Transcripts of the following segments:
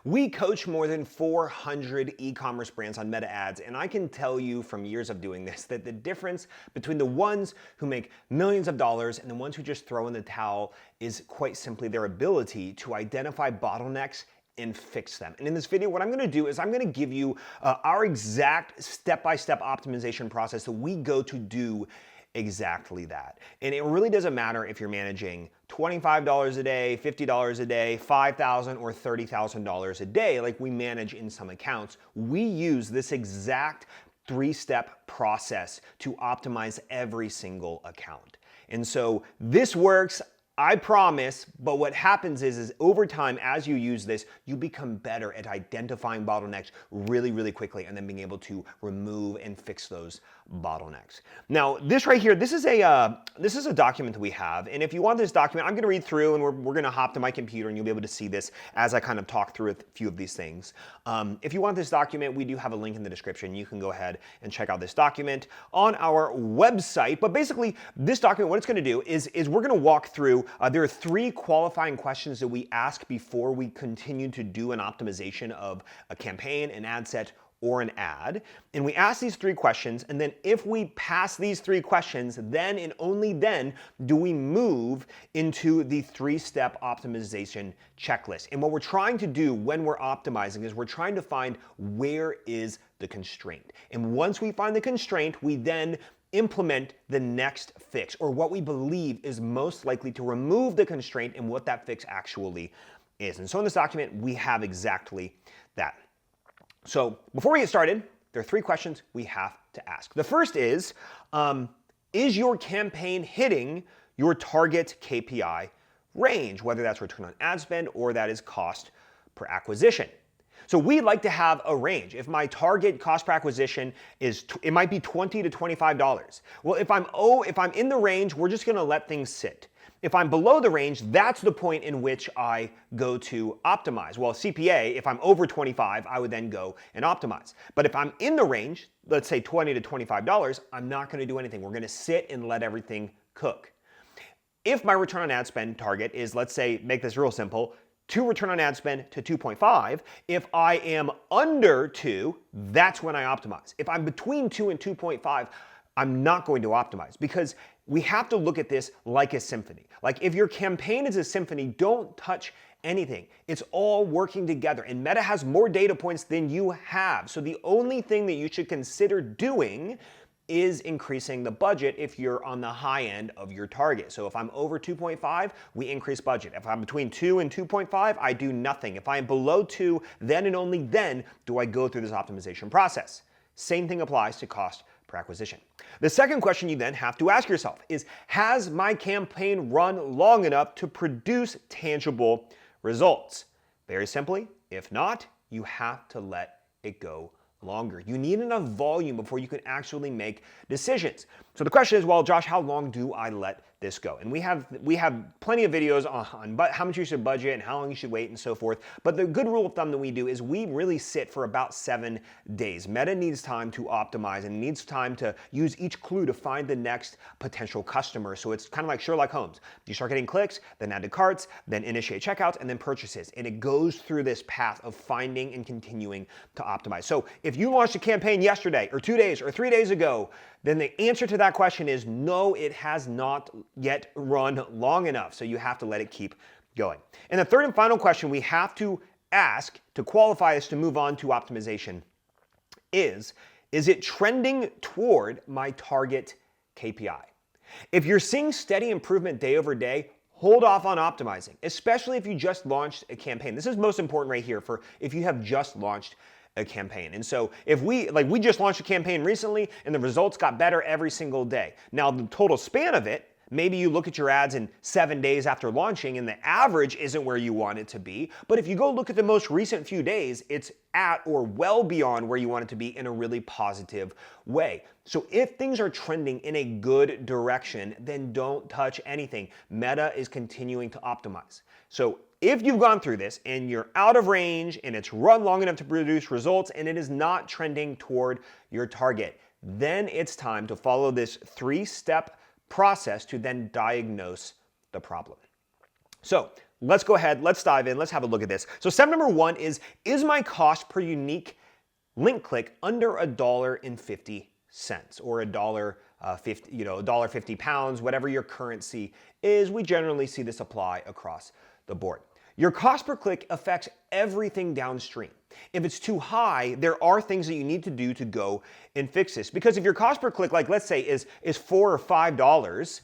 We coach more than 400 e-commerce brands on Meta ads, and I can tell you from years of doing this that the difference between the ones who make millions of dollars and the ones who just throw in the towel is quite simply their ability to identify bottlenecks and fix them. And in this video, what I'm gonna do is I'm gonna give you our exact step-by-step optimization process that we go to do exactly that. And it really doesn't matter if you're managing $25 a day, $50 a day, $5,000 or $30,000 a day like we manage in some accounts. We use this exact three-step process to optimize every single account. And so this works, I promise, but what happens is over time, as you use this, you become better at identifying bottlenecks really quickly and then being able to remove and fix those bottlenecks. Now, this right here, this is a document that we have, and if you want this document, I'm gonna read through and we're gonna hop to my computer and you'll be able to see this as I kind of talk through a few of these things. If you want this document, we do have a link in the description. You can go ahead and check out this document on our website, but basically this document, what it's gonna do is we're gonna walk through, there are 3 qualifying questions that we ask before we continue to do an optimization of a campaign, an ad set, or an ad. And we ask these 3 questions, and then if we pass these 3 questions, then and only then do we move into the 3-step optimization checklist. And what we're trying to do when we're optimizing is we're trying to find where is the constraint. And once we find the constraint, we then implement the next fix, or what we believe is most likely to remove the constraint and what that fix actually is. And so in this document, we have exactly that. So before we get started, there are 3 questions we have to ask. The first is your campaign hitting your target KPI range, whether that's return on ad spend or that is cost per acquisition? So we like to have a range. If my target cost per acquisition is, it might be $20 to $25. Well, if I'm in the range, we're just gonna let things sit. If I'm below the range, that's the point in which I go to optimize. Well, CPA, if I'm over 25, I would then go and optimize. But if I'm in the range, let's say $20 to $25, I'm not gonna do anything. We're gonna sit and let everything cook. If my return on ad spend target is, let's say, make this real simple, 2 return on ad spend to 2.5. If I am under 2, that's when I optimize. If I'm between 2 and 2.5, I'm not going to optimize, because we have to look at this like a symphony. Like if your campaign is a symphony, don't touch anything. It's all working together, and Meta has more data points than you have. So the only thing that you should consider doing is increasing the budget if you're on the high end of your target. So if I'm over 2.5, we increase budget. If I'm between 2 and 2.5, I do nothing. If I'm below 2, then and only then do I go through this optimization process. Same thing applies to cost per acquisition. The second question you then have to ask yourself is, has my campaign run long enough to produce tangible results? Very simply, if not, you have to let it go longer. You need enough volume before you can actually make decisions. So the question is, well, Josh, how long do I let this go? And we have plenty of videos on how much you should budget and how long you should wait and so forth. But the good rule of thumb that we do is we really sit for about 7 days. Meta needs time to optimize and needs time to use each clue to find the next potential customer. So it's kind of like Sherlock Holmes. You start getting clicks, then add to carts, then initiate checkouts, and then purchases. And it goes through this path of finding and continuing to optimize. So if you launched a campaign yesterday or 2 days or 3 days ago, then the answer to that question is no, it has not yet run long enough. So you have to let it keep going. And the third and final question we have to ask to qualify us to move on to optimization is it trending toward my target KPI? If you're seeing steady improvement day over day, hold off on optimizing, especially if you just launched a campaign. This is most important right here for if you have just launched a campaign. And so if we just launched a campaign recently and the results got better every single day. Now the total span of it, maybe you look at your ads in 7 days after launching and the average isn't where you want it to be. But if you go look at the most recent few days, it's at or well beyond where you want it to be in a really positive way. So if things are trending in a good direction, then don't touch anything. Meta is continuing to optimize. So if you've gone through this and you're out of range and it's run long enough to produce results and it is not trending toward your target, then it's time to follow this 3-step process to then diagnose the problem. So let's go ahead, let's dive in, let's have a look at this. So step number one is my cost per unique link click under $1.50 or $1.50, £1.50, whatever your currency is? We generally see this apply across the board. Your cost per click affects everything downstream. If it's too high, there are things that you need to do to go and fix this. Because if your cost per click, like let's say is $4 or $5,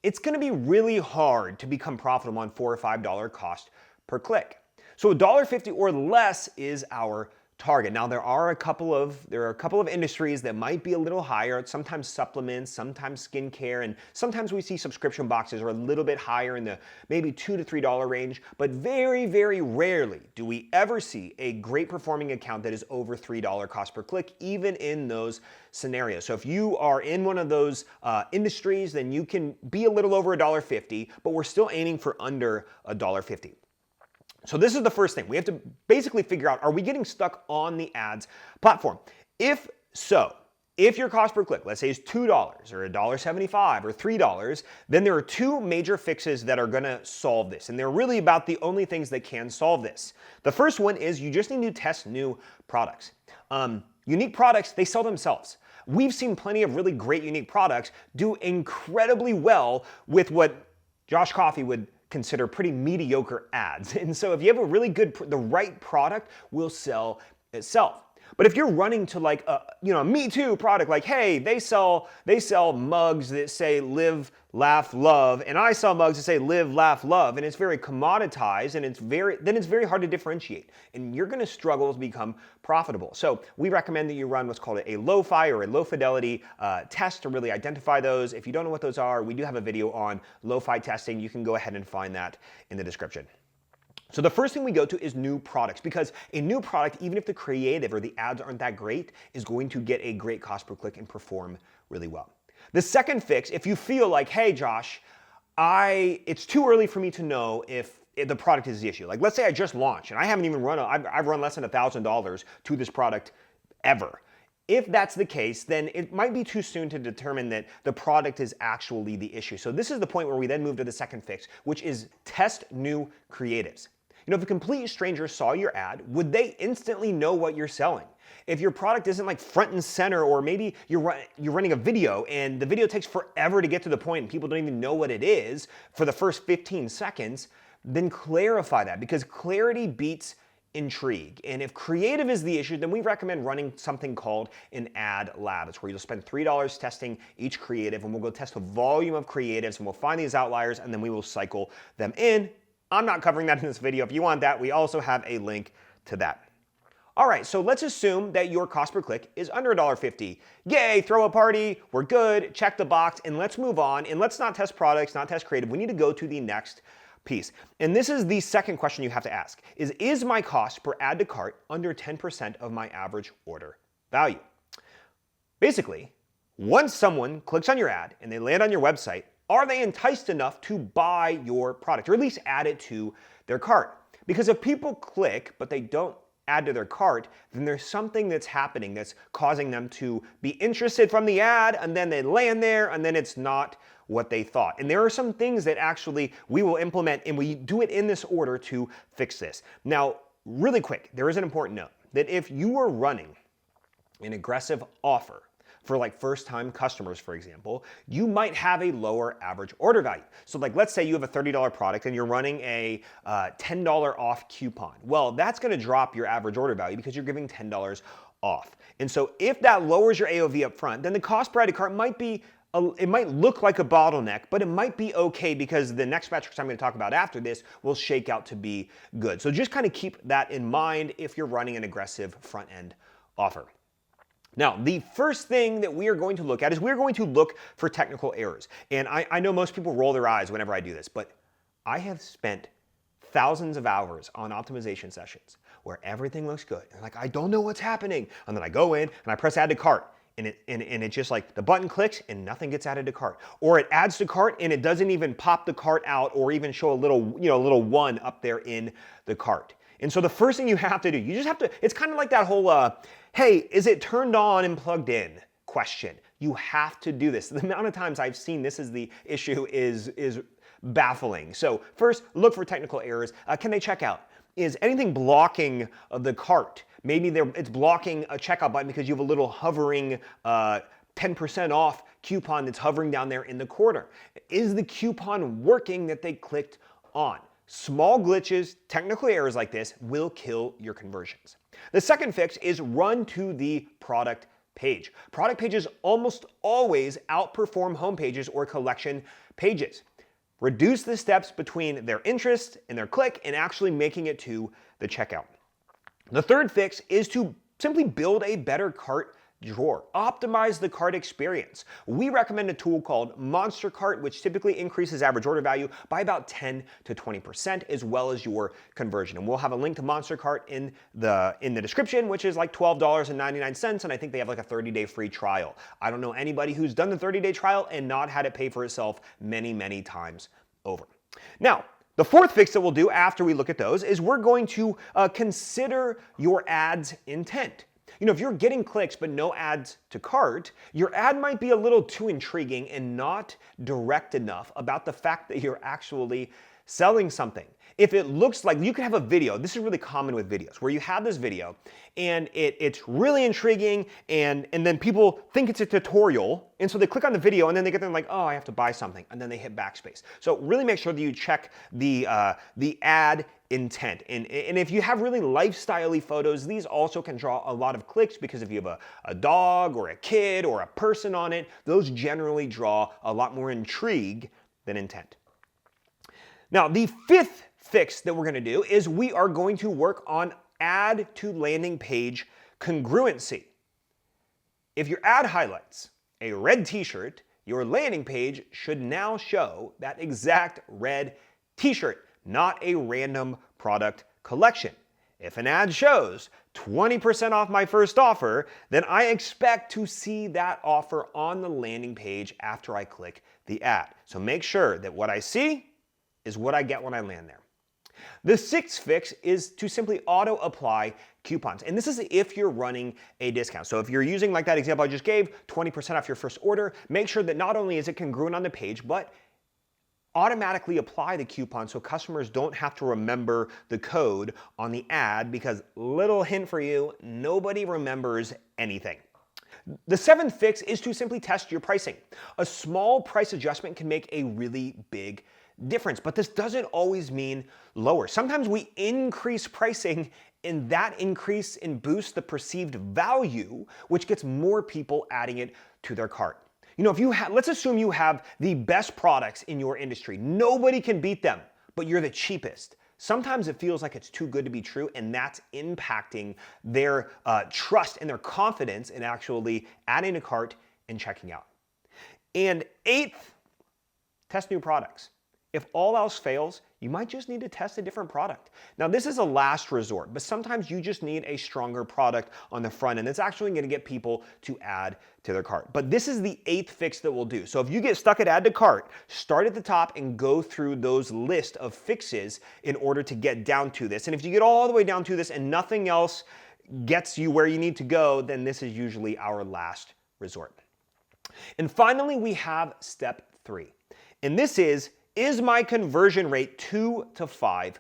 it's going to be really hard to become profitable on $4 or $5 cost per click. So $1.50 or less is our target. Now there are a couple of industries that might be a little higher, sometimes supplements, sometimes skincare, and sometimes we see subscription boxes are a little bit higher in the maybe $2 to $3 range, but very, very rarely do we ever see a great performing account that is over $3 cost per click, even in those scenarios. So if you are in one of those industries, then you can be a little over $1.50, but we're still aiming for under $1.50. So this is the first thing. We have to basically figure out, are we getting stuck on the ads platform? If so, if your cost per click, let's say is $2 or $1.75 or $3, then there are two major fixes that are gonna solve this. And they're really about the only things that can solve this. The first one is you just need to test new products. Unique products, they sell themselves. We've seen plenty of really great unique products do incredibly well with what Josh Coffey would consider pretty mediocre ads. And so if you have a really good, the right product will sell itself. But if you're running to like a, Me Too product, like, hey, they sell mugs that say live, laugh, love, and I sell mugs that say live, laugh, love, and it's very commoditized, and then it's very hard to differentiate, and you're gonna struggle to become profitable. So we recommend that you run what's called a lo-fi or a low fidelity test to really identify those. If you don't know what those are, we do have a video on lo-fi testing. You can go ahead and find that in the description. So the first thing we go to is new products, because a new product, even if the creative or the ads aren't that great, is going to get a great cost per click and perform really well. The second fix, if you feel like, hey Josh, it's too early for me to know if the product is the issue. Like let's say I just launched and I haven't even I've run less than $1,000 to this product ever. If that's the case, then it might be too soon to determine that the product is actually the issue. So this is the point where we then move to the second fix, which is test new creatives. If a complete stranger saw your ad, would they instantly know what you're selling? If your product isn't like front and center, or maybe you're running a video and the video takes forever to get to the point and people don't even know what it is for the first 15 seconds, then clarify that, because clarity beats intrigue. And if creative is the issue, then we recommend running something called an ad lab. It's where you'll spend $3 testing each creative, and we'll go test a volume of creatives, and we'll find these outliers, and then we will cycle them in. I'm not covering that in this video. If you want that, we also have a link to that. All right, so let's assume that your cost per click is under $1.50. Yay, throw a party, we're good, check the box, and let's move on. And let's not test products, not test creative. We need to go to the next piece. And this is the second question you have to ask, is my cost per add to cart under 10% of my average order value? Basically, once someone clicks on your ad and they land on your website, are they enticed enough to buy your product, or at least add it to their cart? Because if people click, but they don't add to their cart, then there's something that's happening that's causing them to be interested from the ad, and then they land there, and then it's not what they thought. And there are some things that actually we will implement, and we do it in this order to fix this. Now, really quick, there is an important note that if you are running an aggressive offer for like first-time customers, for example, you might have a lower average order value. So like, let's say you have a $30 product and you're running a $10 off coupon. Well, that's gonna drop your average order value because you're giving $10 off. And so if that lowers your AOV up front, then the cost per added cart might be, it might look like a bottleneck, but it might be okay because the next metrics I'm gonna talk about after this will shake out to be good. So just kind of keep that in mind if you're running an aggressive front-end offer. Now, the first thing that we are going to look at is we're going to look for technical errors. And I know most people roll their eyes whenever I do this, but I have spent thousands of hours on optimization sessions where everything looks good. And like, I don't know what's happening. And then I go in and I press add to cart. And it just like the button clicks and nothing gets added to cart. Or it adds to cart and it doesn't even pop the cart out or even show a little, little one up there in the cart. And so the first thing you have to do, you just have to, it's kind of like that whole, hey, is it turned on and plugged in question. You have to do this. The amount of times I've seen this is the issue is baffling. So first, look for technical errors. Can they check out? Is anything blocking the cart? Maybe it's blocking a checkout button because you have a little hovering 10% off coupon that's hovering down there in the corner. Is the coupon working that they clicked on? Small glitches, technical errors like this will kill your conversions. The second fix is run to the product page. Product pages almost always outperform home pages or collection pages. Reduce the steps between their interest and their click and actually making it to the checkout. The third fix is to simply build a better cart drawer. Optimize the cart experience. We recommend a tool called Monster Cart, which typically increases average order value by about 10 to 20%, as well as your conversion. And we'll have a link to Monster Cart in the description, which is like $12.99, and I think they have like a 30-day free trial. I don't know anybody who's done the 30-day trial and not had it pay for itself many, many times over. Now, the fourth fix that we'll do after we look at those is we're going to consider your ad's intent. You know, if you're getting clicks but no ads to cart, your ad might be a little too intriguing and not direct enough about the fact that you're actually selling something. If it looks like, you could have a video, this is really common with videos, where you have this video and it's really intriguing and then people think it's a tutorial, and so they click on the video and then they get there and like, oh, I have to buy something, and then they hit backspace. So really make sure that you check the ad intent. And if you have really lifestyle-y photos, these also can draw a lot of clicks because if you have a dog or a kid or a person on it, those generally draw a lot more intrigue than intent. Now, the fifth fix that we're going to do is we are going to work on ad to landing page congruency. If your ad highlights a red t-shirt, your landing page should now show that exact red t-shirt, not a random product collection. If an ad shows 20% off my first offer, then I expect to see that offer on the landing page after I click the ad. So make sure that what I see is what I get when I land there. The sixth fix is to simply auto-apply coupons. And this is if you're running a discount. So if you're using, like that example I just gave, 20% off your first order, make sure that not only is it congruent on the page, but automatically apply the coupon so customers don't have to remember the code on the ad, because little hint for you, nobody remembers anything. The seventh fix is to simply test your pricing. A small price adjustment can make a really big difference, but this doesn't always mean lower. Sometimes we increase pricing and that increase and boosts the perceived value, which gets more people adding it to their cart. You know, if let's assume you have the best products in your industry. Nobody can beat them, but you're the cheapest. Sometimes it feels like it's too good to be true, and that's impacting their trust and their confidence in actually adding to cart and checking out. And eighth, test new products. If all else fails, you might just need to test a different product. Now, this is a last resort, but sometimes you just need a stronger product on the front end that's actually going to get people to add to their cart. But this is the eighth fix that we'll do. So if you get stuck at add to cart, start at the top and go through those list of fixes in order to get down to this. And if you get all the way down to this and nothing else gets you where you need to go, then this is usually our last resort. And finally, we have step 3. And this is my conversion rate 2 to 5%?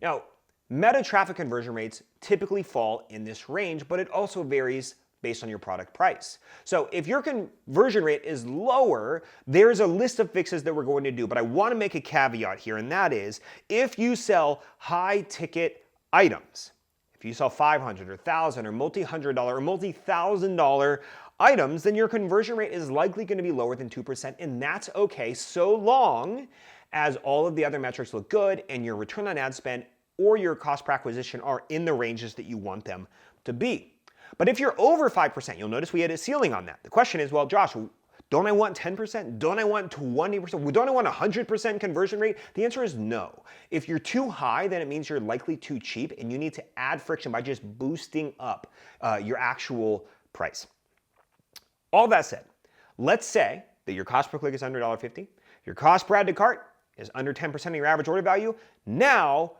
Now, meta traffic conversion rates typically fall in this range, but it also varies based on your product price. So if your conversion rate is lower, there's a list of fixes that we're going to do, but I want to make a caveat here, and that is if you sell high ticket items, if you sell $500 or $1,000 or multi-$100 or multi-$1,000 items, then your conversion rate is likely going to be lower than 2%, and that's okay so long as all of the other metrics look good and your return on ad spend or your cost per acquisition are in the ranges that you want them to be. But if you're over 5%, you'll notice we had a ceiling on that. The question is, well, Josh, don't I want 10%? Don't I want 20%? Don't I want 100% conversion rate? The answer is no. If you're too high, then it means you're likely too cheap and you need to add friction by just boosting up your actual price. All that said, let's say that your cost per click is under $1.50, your cost per add to cart is under 10% of your average order value. Now,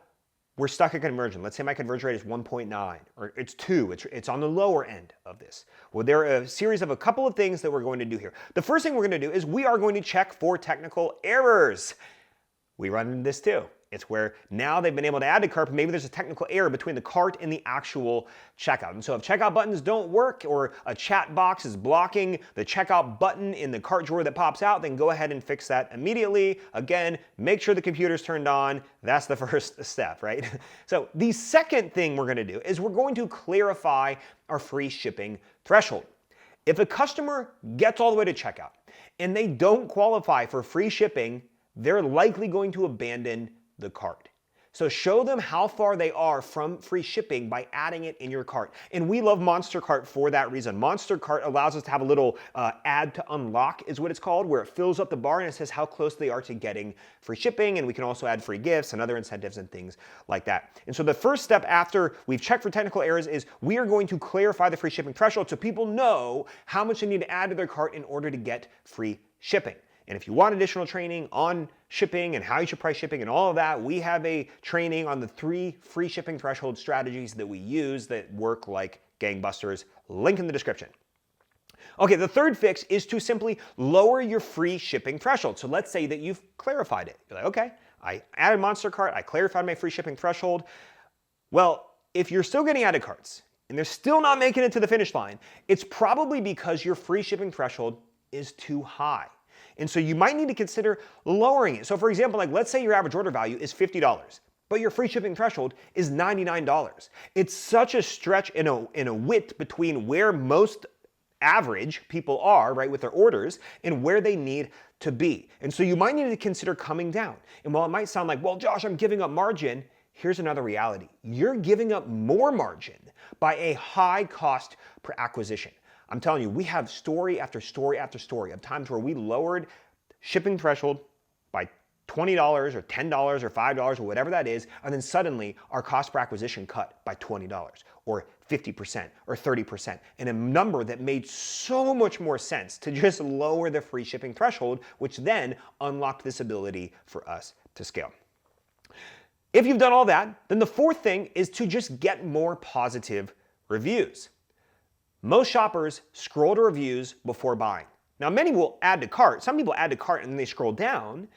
we're stuck at conversion. Let's say my conversion rate is 1.9 or it's 2. It's on the lower end of this. Well, there are a series of a couple of things that we're going to do here. The first thing we're going to do is we are going to check for technical errors. We run into this too. It's where now they've been able to add to cart, but maybe there's a technical error between the cart and the actual checkout. And so if checkout buttons don't work or a chat box is blocking the checkout button in the cart drawer that pops out, then go ahead and fix that immediately. Again, make sure the computer's turned on. That's the first step, right? So the second thing we're gonna do is we're going to clarify our free shipping threshold. If a customer gets all the way to checkout and they don't qualify for free shipping, they're likely going to abandon the cart. So show them how far they are from free shipping by adding it in your cart. And we love Monster Cart for that reason. Monster Cart allows us to have a little add to unlock is what it's called, where it fills up the bar and it says how close they are to getting free shipping. And we can also add free gifts and other incentives and things like that. And so the first step after we've checked for technical errors is we are going to clarify the free shipping threshold so people know how much they need to add to their cart in order to get free shipping. And if you want additional training on shipping and how you should price shipping and all of that, we have a training on the 3 free shipping threshold strategies that we use that work like gangbusters. Link in the description. Okay, the third fix is to simply lower your free shipping threshold. So let's say that you've clarified it. You're like, okay, I added Monster Cart, I clarified my free shipping threshold. Well, if you're still getting added carts and they're still not making it to the finish line, it's probably because your free shipping threshold is too high. And so you might need to consider lowering it. So for example, like let's say your average order value is $50, but your free shipping threshold is $99. It's such a stretch in a width between where most average people are, right, with their orders and where they need to be. And so you might need to consider coming down. And while it might sound like, well, Josh, I'm giving up margin, here's another reality. You're giving up more margin by a high cost per acquisition. I'm telling you, we have story after story after story of times where we lowered shipping threshold by $20 or $10 or $5 or whatever that is, and then suddenly our cost per acquisition cut by $20 or 50% or 30%, and a number that made so much more sense to just lower the free shipping threshold, which then unlocked this ability for us to scale. If you've done all that, then the fourth thing is to just get more positive reviews. Most shoppers scroll to reviews before buying. Now, many will add to cart. Some people add to cart and then they scroll down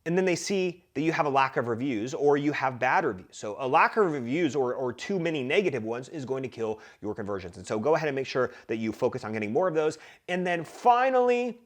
and then they see that you have a lack of reviews or you have bad reviews. So a lack of reviews or too many negative ones is going to kill your conversions. And so go ahead and make sure that you focus on getting more of those. And then finally,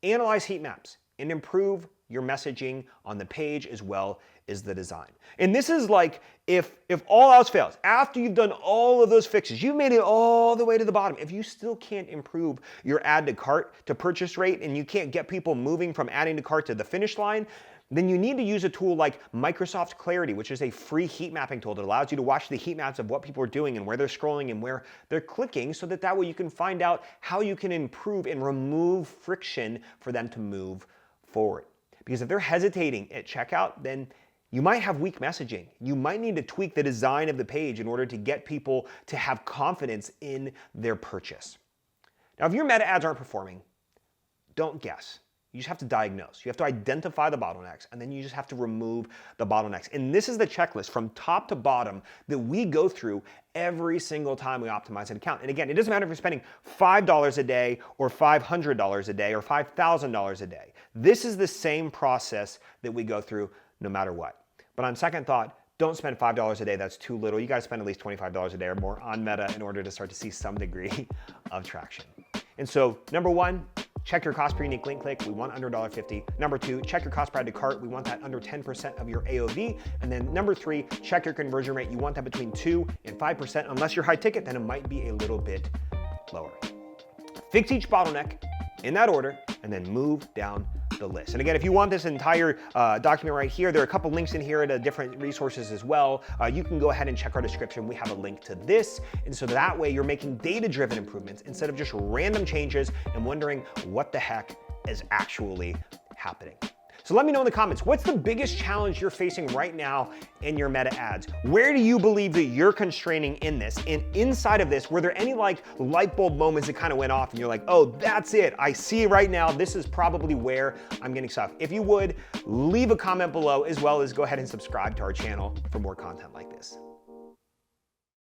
analyze heat maps and improve your messaging on the page as well as the design. And this is like if all else fails, after you've done all of those fixes, you've made it all the way to the bottom, if you still can't improve your add to cart to purchase rate and you can't get people moving from adding to cart to the finish line, then you need to use a tool like Microsoft Clarity, which is a free heat mapping tool that allows you to watch the heat maps of what people are doing and where they're scrolling and where they're clicking so that way you can find out how you can improve and remove friction for them to move forward. Because if they're hesitating at checkout, then you might have weak messaging. You might need to tweak the design of the page in order to get people to have confidence in their purchase. Now, if your meta ads aren't performing, don't guess. You just have to diagnose. You have to identify the bottlenecks, and then you just have to remove the bottlenecks. And this is the checklist from top to bottom that we go through every single time we optimize an account. And again, it doesn't matter if you're spending $5 a day or $500 a day or $5,000 a day. This is the same process that we go through no matter what. But on second thought, don't spend $5 a day. That's too little. You got to spend at least $25 a day or more on Meta in order to start to see some degree of traction. And so, number one, check your cost per unique link click. We want under $1.50. Number two, check your cost per add to cart. We want that under 10% of your AOV. And then number three, check your conversion rate. You want that between 2 and 5%. Unless you're high ticket, then it might be a little bit lower. Fix each bottleneck in that order, and then move down the list. And again, if you want this entire document right here, there are a couple links in here to different resources as well. You can go ahead and check our description. We have a link to this. And so that way you're making data-driven improvements instead of just random changes and wondering what the heck is actually happening. So let me know in the comments, what's the biggest challenge you're facing right now in your meta ads? Where do you believe that you're constraining in this? And inside of this, were there any like light bulb moments that kind of went off and you're like, oh, that's it. I see it right now. This is probably where I'm getting stuck. If you would, leave a comment below, as well as go ahead and subscribe to our channel for more content like this.